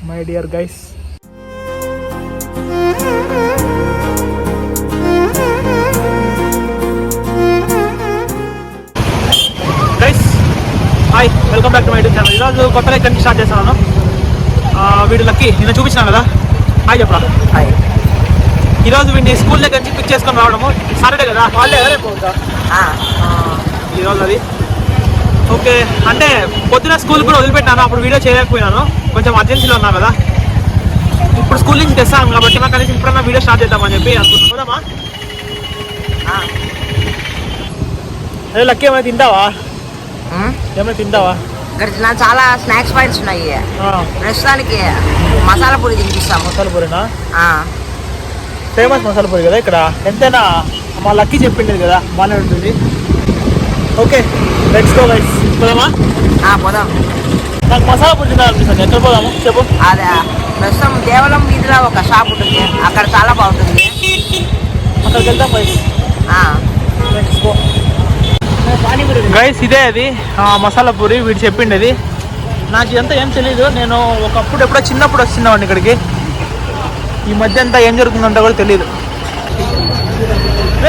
My dear guys. Guys hi, welcome back to my YouTube channel. ఈరోజు కొత్తగా ఇక్కడి నుంచి స్టార్ట్ చేస్తున్నాను. వీడు లక్కీ, నిన్న చూపించాను కదా. హాయ్ చెప్పరా. హాయ్. ఈరోజు వీడిని స్కూల్ దగ్గర నుంచి పిక్ చేసుకొని రావడము. సాటర్డే కదా, హాలిడే కదా రేపు ఈరోజు అది. ఓకే, అంటే పొద్దున స్కూల్ కూడా వదిలిపెట్టాను, అప్పుడు వీడియో చేయలేకపోయినాను, కొంచెం అర్జెన్సీలో ఉన్నా కదా. ఇప్పుడు స్కూల్ నుంచి తెస్తాను కాబట్టి నాకు కలిసి ఇప్పుడన్నా వీడియో స్టార్ట్ చేద్దామని చెప్పి అనుకుంటున్నామా. అదే లక్కీ, ఏమైనా తింటావా? ఏమైనా తింటావా? ఇక్కడ చాలా స్నాక్స్ పాయింట్స్ ఉన్నాయి. ప్రస్తుతానికి మసాలా పూరి తినిపిస్తాం. మసాలా పూరినా? ఫేమస్ మసాలా పూరి కదా ఇక్కడ. ఎంతైనా మా లక్కీ చెప్పిండేది కదా, బాగానే ఉంటుంది. Okay, let's go guys. పోదామా? పోదాం. నాకు మసాలా పూరి తినాలనిపిస్తుంది. ఎక్కడ పోదాము చెప్పు. అదే ప్రస్తుతం దేవలం వీధిలో ఒక షాప్ ఉంటుంది, అక్కడ చాలా బాగుంటుంది. అక్కడికి వెళ్దాం గైస్. Let's go guys. ఇదే అది మసాలా పూరి వీడు చెప్పిండేది. నాకు ఇదంతా ఏం తెలీదు. నేను ఒకప్పుడు ఎప్పుడో చిన్నప్పుడు వస్తున్నావాడిని ఇక్కడికి. ఈ మధ్య అంతా ఏం జరుగుతుందంటే కూడా తెలియదు.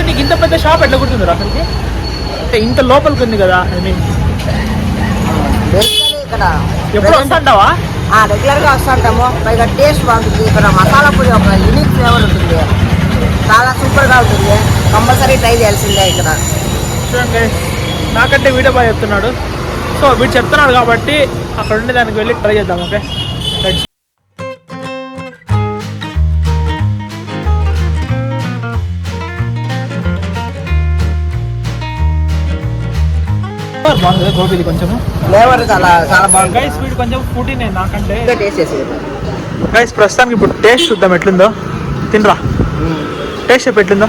నీకు ఇంత పెద్ద షాప్ ఎట్లా గుర్తుంది అక్కడికి? అంటే ఇంత లోపలికి ఉంది కదా. ఐ మీన్ ఇక్కడ ఎప్పుడు వస్తుంటావా? రెగ్యులర్గా వస్తుంటాము. పైగా టేస్ట్ బాగుంటుంది. ఇక్కడ మసాలా పూరి ఒక యూనిక్ ఫ్లేవర్ ఉంటుంది, చాలా సూపర్గా ఉంటుంది. కంపల్సరీ ట్రై చేయాల్సిందే ఇక్కడ. చూడండి, నాకంటే వీడియో బాగా చెప్తున్నాడు. సో వీడు చెప్తున్నాడు కాబట్టి అక్కడ ఉండి దానికి వెళ్ళి ట్రై చేద్దాం. ఓకే, బాగుంది గోబీది కొంచెం ఫ్లేవర్ చాలా చాలా బాగుంది. గైస్ వీడు కొంచెం ఫుడీనే నాకంటే. టేస్ట్ చేసి గైస్ ప్రస్తుతానికి ఇప్పుడు టేస్ట్ చూద్దాం ఎట్లుందో. తినరా, టేస్ట్ చెప్పి ఎట్లుందో.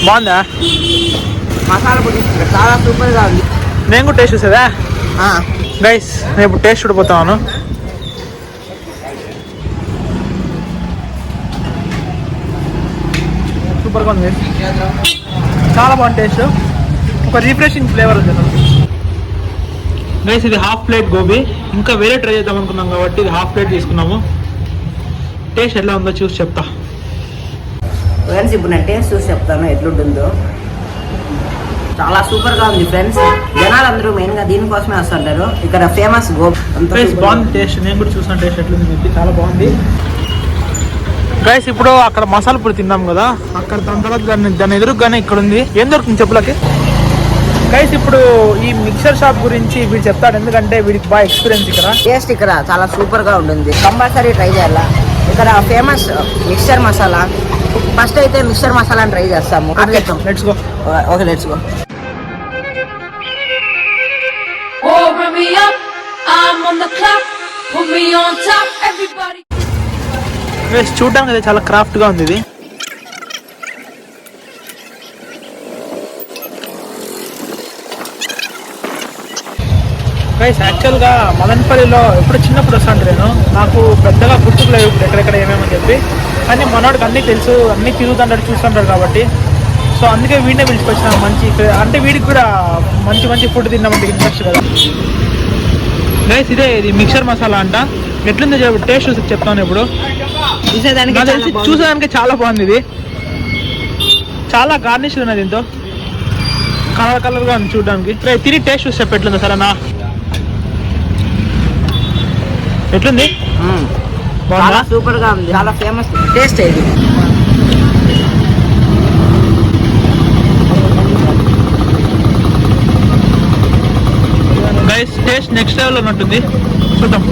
బాగుందా? మసాలా పొడి చాలా సూపర్గా ఉంది. నేను కూడా టేస్ట్ చూసేదా గైస్. నేను ఇప్పుడు టేస్ట్ చూడబోతాను. సూపర్గా ఉంది, చాలా బాగుంది టేస్ట్. ఒక రిఫ్రెషింగ్ ఫ్లేవర్ ఉంది గైస్. ఇది హాఫ్ ప్లేట్ గోబీ. ఇంకా వేరే ట్రై చేద్దాం అనుకున్నాం కాబట్టి ఇది హాఫ్ ప్లేట్ తీసుకున్నాము. టేస్ట్ ఎలా ఉందో చూసి చెప్తా. ఫ్రెండ్స్ ఇప్పుడు నేను టేస్ట్ చూసి చెప్తాను ఎట్లుంటుందో. చాలా సూపర్గా ఉంది ఫ్రెండ్స్. జనాలు అందరూ మెయిన్గా దీనికోసమే వస్తుంటారు. ఇక్కడ ఫేమస్ గోబీ. బాగుంది టేస్ట్. నేను కూడా చూసిన టేస్ట్ ఎట్లుంది చెప్పి చాలా బాగుంది గైస్. ఇప్పుడు అక్కడ మసాలా పొడి తిన్నాం కదా, అక్కడ దాని తర్వాత దాని ఎదురుగానే ఇక్కడ ఉంది. ఏం దొరుకుతుంది చెప్పులకి గైస్. ఇప్పుడు ఈ మిక్సర్ షాప్ గురించి వీడు చెప్తాడు, ఎందుకంటే వీడికి బాగా ఎక్స్పీరియన్స్. ఇక్కడ టేస్ట్ ఇక్కడ చాలా సూపర్గా ఉంటుంది, కంపల్సరీ ట్రై చేయాలా. ఇక్కడ ఫేమస్ మిక్సర్ మసాలా. ఫస్ట్ అయితే మిక్సర్ మసాలాని ట్రై చేస్తాము. Let's go. Okay let's go. చూడడానికి అయితే చాలా క్రాఫ్ట్ గా ఉంది ఇది. గైస్ యాక్చువల్గా మదనపల్లిలో ఎప్పుడు చిన్నప్పుడు వస్తాను నేను. నాకు పెద్దగా గుర్తుకు లేవు ఇప్పుడు ఎక్కడెక్కడ ఏమేమని చెప్పి. కానీ మనోడికి అన్నీ తెలుసు, అన్నీ తిరుగుతుంటాడు, చూస్తుంటాడు కాబట్టి. సో అందుకే వీడినే పిలుచుకొచ్చినాను. మంచి అంటే వీడికి కూడా మంచి మంచి ఫుడ్ తిన్నామంటే ఇంట్రెస్ట్ కదా. గైస్ ఇదే ఇది మిక్సర్ మసాలా అంట. ఎట్లుందో టేస్ట్ చూసి చెప్తాను ఇప్పుడు. చూసేదానికి చాలా బాగుంది ఇది. చాలా గార్నిష్ ఉన్నది, దీంతో కలర్ కలర్గా ఉంది చూడడానికి. తిని టేస్ట్ చూసి చెప్పు ఎట్లుందో సరేనా. ఎట్లుంది? చాలా సూపర్ గా ఉంది, చాలా ఫేమస్ టేస్ట్ ఇది. గైస్ టేస్ట్ నెక్స్ట్ లెవెల్లో ఉంటుంది, చూద్దాం.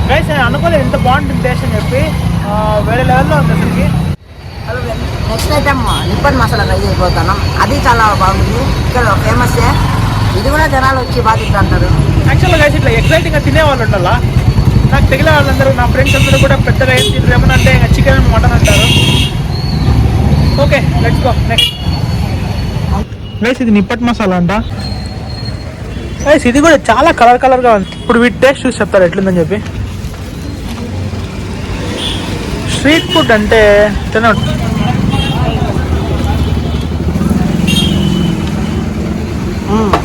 గైస్ నేను అనుకోలేదు ఇంత బాగుంటుంది టేస్ట్ అని చెప్పి. వేరే లెవెల్లో ఉంది అసలుకి. నెక్స్ట్ ఐటమ్ నిప్పటి మసాలా ట్రై చేయబోతున్నాం. అది చాలా బాగుంది, ఇక్కడ ఫేమస్. ఇది కూడా జనాలు వచ్చి బాగా తింటారు. యాక్చువల్గా గైస్ ఇట్లా ఎక్సైటింగ్గా తినేవాళ్ళు ఉండాలా. నాకు తెగిన వాళ్ళందరూ, నా ఫ్రెండ్స్ అందరూ కూడా పెద్దగా ఏం తింటారు, ఏమనంటే చికెన్ మటన్ అంటారు. Okay let's go next. Guys ఇది నిప్పటి మసాలా అంట. గైస్ ఇది కూడా చాలా కలర్ కలర్గా ఉంది. ఇప్పుడు వీటి టేస్ట్ చూసి చెప్తారు ఎట్లుందని చెప్పి. స్ట్రీట్ ఫుడ్ అంటే తినడు.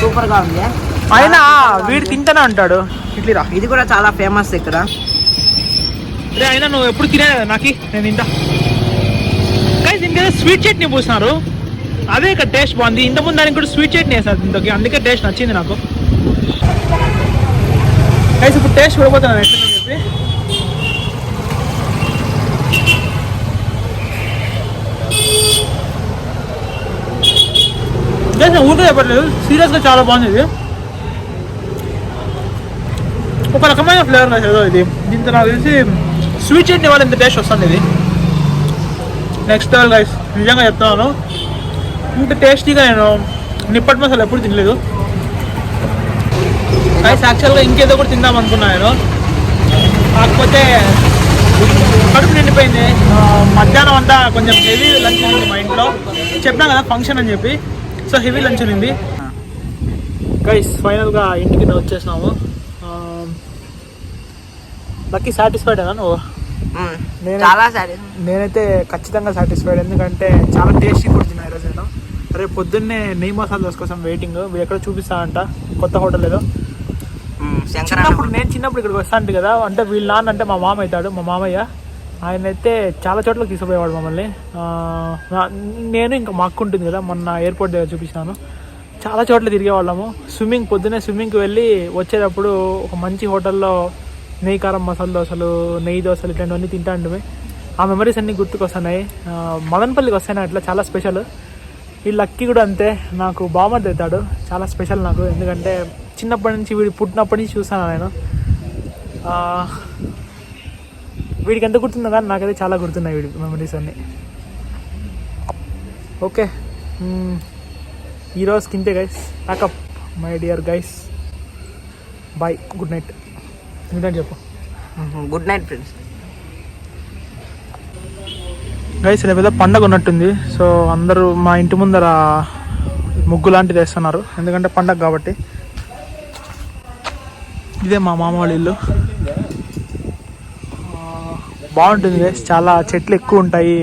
సూపర్గా ఉంది. అయినా వీడు తింటానే ఉంటాడు ఇడ్లీ రా. ఇది కూడా చాలా ఫేమస్ ఇక్కడ. రే అయినా నువ్వు ఎప్పుడు తినేది నాకు నేను తింటా. కానీ దీనికి స్వీట్ చట్నీ పూసినారు, అదే ఇక్కడ టేస్ట్ బాగుంది. ఇంతకుముందు దానికి కూడా స్వీట్ చట్నీ వేసారు దీంట్లోకి, అందుకే టేస్ట్ నచ్చింది నాకు. గైస్ ఇప్పుడు టేస్ట్ పడిపోతున్నాను ఎట్లని చెప్పి. గైస్ నేను ఊరికే చెప్పట్లేదు, సీరియస్గా చాలా బాగుంది ఇది. ఒక రకమైన ఫ్లేవర్ గైస్ ఏదో ఇది. దీంతో నాకు తెలిసి స్వీట్ చట్నీ వల్ల ఇంత టేస్ట్ వస్తుంది ఇది. నెక్స్ట్ లెవెల్ గైస్, నిజంగా చెప్తున్నాను. ఇంత టేస్టీగా నేను నిప్పటి మసాలా ఎప్పుడు తినలేదు గైస్. యాక్చువల్గా ఇంకేదో కూడా తిందాం అనుకున్నాను నేను, కాకపోతే కడుపు నిండిపోయింది. మధ్యాహ్నం అంతా కొంచెం హెవీ లంచ్ ఉంది మా ఇంట్లో, చెప్పినా కదా ఫంక్షన్ అని చెప్పి. సో హెవీ లంచ్ ఉంది గైస్. ఫైనల్గా ఇంటికి వచ్చేసినాము. లక్కీ సాటిస్ఫైడ్ అయినా నువ్వు? నేనైతే ఖచ్చితంగా సాటిస్ఫైడ్, ఎందుకంటే చాలా టేస్టీ కూడా తిన్నా ఈరోజు నేను. రేపు పొద్దున్నే నెయ్యి మసాలా దోశ కోసం వెయిటింగ్. వీడు ఎక్కడ చూపిస్తానంట కొత్త హోటల్ ఏదో. నేను చిన్నప్పుడు ఇక్కడికి వస్తాను కదా, అంటే వీళ్ళ నాన్న అంటే మా మామ అవుతాడు, మా మామయ్య. ఆయన అయితే చాలా చోట్లకి తీసుకుపోయేవాడు మమ్మల్ని. నేను ఇంకా మా అక్క ఉంటుంది కదా, మొన్న ఎయిర్పోర్ట్ దగ్గర చూపించినాను. చాలా చోట్ల తిరిగేవాళ్ళము. పొద్దున్నే స్విమ్మింగ్కి వెళ్ళి వచ్చేటప్పుడు ఒక మంచి హోటల్లో నెయ్యి కారం మసాలా దోశలు, నెయ్యి దోశలు ఇట్లాంటివన్నీ తింటాండి. ఆ మెమరీస్ అన్నీ గుర్తుకొస్తున్నాయి. మదనపల్లికి వస్తాయి అట్లా చాలా స్పెషల్. ఈ లక్కీ కూడా అంతే, నాకు బామర్ది అవుతాడు, చాలా స్పెషల్ నాకు. ఎందుకంటే చిన్నప్పటి నుంచి వీడు పుట్టినప్పటి నుంచి చూస్తాను నేను. వీడికి ఎంత గుర్తుందో కానీ నాకైతే చాలా గుర్తున్నాయి వీడి మెమరీస్ అన్నీ. ఓకే, ఈరోజుకి ఇంతే guys. Pack up my dear guys, bye, good night. Good night చెప్పు. Good night friends. గైస్ రేపు ఏదో పండగ ఉన్నట్టుంది. సో అందరూ మా ఇంటి ముందర ముగ్గు లాంటిది వేస్తున్నారు, ఎందుకంటే పండగ కాబట్టి. ఇదే మా మామ వాళ్ళ ఇల్లు. బాగుంటుంది గైస్, చాలా చెట్లు ఎక్కువ ఉంటాయి,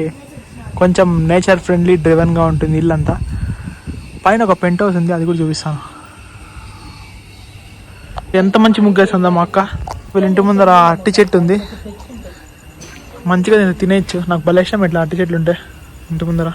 కొంచెం నేచర్ ఫ్రెండ్లీ డ్రివెన్గా ఉంటుంది ఇల్లు అంతా. పైన ఒక పెంట్ హౌస్ ఉంది, అది కూడా చూపిస్తాను. ఎంత మంచి ముగ్గు వేస్తుందా మా అక్క. వీళ్ళ ఇంటి ముందర అట్టి చెట్టు ఉంది, మంచిగా నేను తినేయచ్చు. నాకు భలే ఇష్టం ఇట్లా అట్టి చెట్లు ఉంటే ఇంటి ముందర.